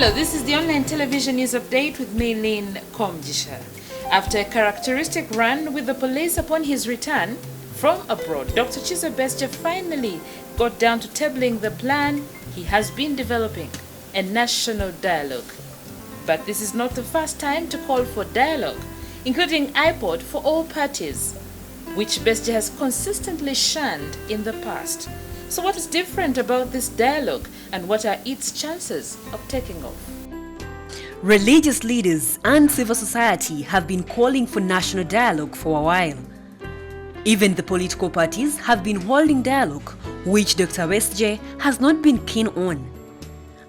Hello, this is the online television news update with me, Lynn Komjisha. After a characteristic run with the police upon his return from abroad, Dr. Besigye finally got down to tabling the plan he has been developing, a national dialogue. But this is not the first time to call for dialogue, including iPod for all parties, which Besigye has consistently shunned in the past. So what is different about this dialogue, and what are its chances of taking off? Religious leaders and civil society have been calling for national dialogue for a while. Even the political parties have been holding dialogue, which Dr. Besigye has not been keen on.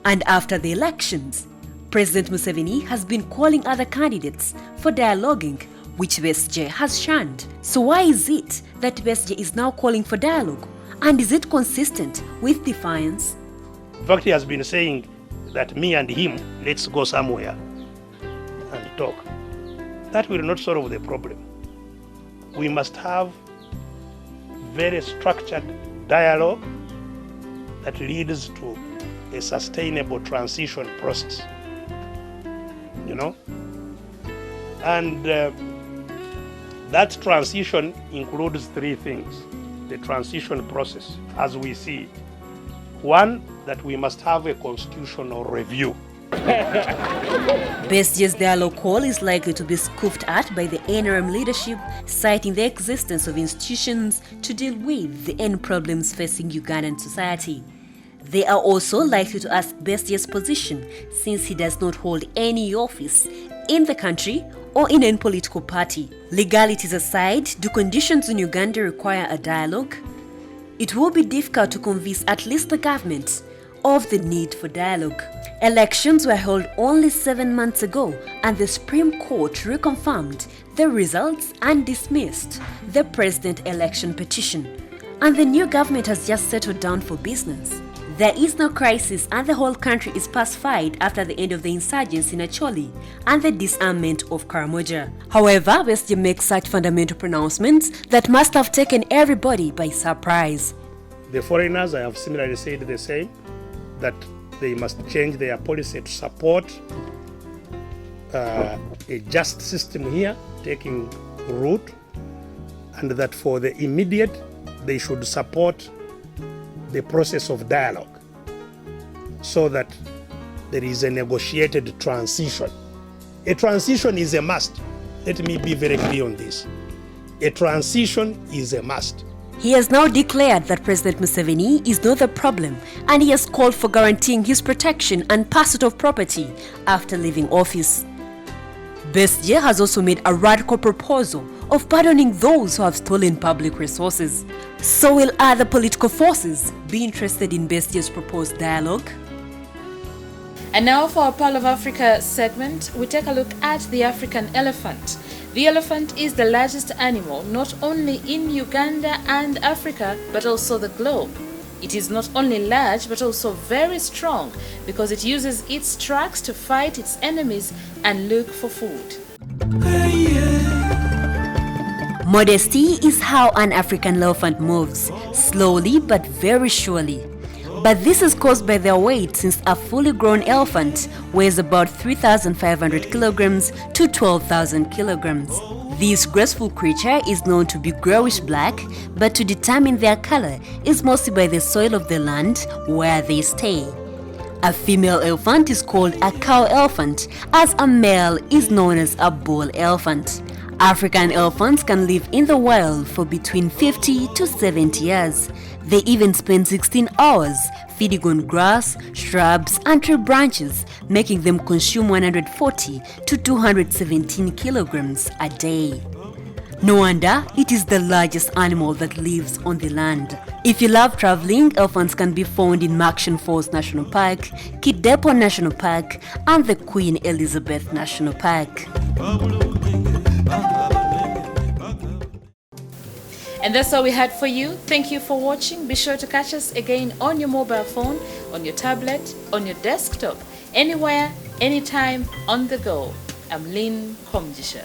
And after the elections, President Museveni has been calling other candidates for dialoguing, which Besigye has shunned. So why is it that Besigye is now calling for dialogue? And is it consistent with defiance? In fact, he has been saying that me and him, let's go somewhere and talk. That will not solve the problem. We must have very structured dialogue that leads to a sustainable transition process, And that transition includes three things. The transition process, as we see it. One, that we must have a constitutional review. Besigye's dialogue call is likely to be scoffed at by the NRM leadership, citing the existence of institutions to deal with the end problems facing Ugandan society. They are also likely to ask Besigye's position, since he does not hold any office in the country or in any political party. Legalities aside, do conditions in Uganda require a dialogue? It will be difficult to convince at least the government of the need for dialogue. Elections were held only 7 months ago, and the Supreme Court reconfirmed the results and dismissed the president election petition. And the new government has just settled down for business. There is no crisis, and the whole country is pacified after the end of the insurgency in Acholi and the disarmament of Karamoja. However, Besigye makes such fundamental pronouncements that must have taken everybody by surprise. The foreigners, I have similarly said the same, that they must change their policy to support a just system here taking root, and that for the immediate, they should support the process of dialogue so that there is a negotiated transition. A transition is a must. Let me be very clear on this. A transition is a must. He has now declared that President Museveni is not the problem, and he has called for guaranteeing his protection and pursuit of property after leaving office. Besigye has also made a radical proposal of pardoning those who have stolen public resources. So will other political forces be interested in Besigye's proposed dialogue? And now for our Pearl of Africa segment, we take a look at the African elephant. The elephant is the largest animal not only in Uganda and Africa, but also the globe. It is not only large, but also very strong, because it uses its tracks to fight its enemies and look for food. Modesty is how an African elephant moves, slowly but very surely. But this is caused by their weight, since a fully grown elephant weighs about 3,500 kilograms to 12,000 kilograms. This graceful creature is known to be grayish black, but to determine their color is mostly by the soil of the land where they stay. A female elephant is called a cow elephant, as a male is known as a bull elephant. African elephants can live in the wild for between 50 to 70 years. They even spend 16 hours feeding on grass, shrubs, and tree branches, making them consume 140 to 217 kilograms a day. No wonder it is the largest animal that lives on the land. If you love traveling, elephants can be found in Murchison Falls National Park, Kidepo National Park, and the Queen Elizabeth National Park. And that's all we had for you. Thank you for watching. Be sure to catch us again on your mobile phone, on your tablet, on your desktop, anywhere, anytime, on the go. I'm Lynn Komjisha.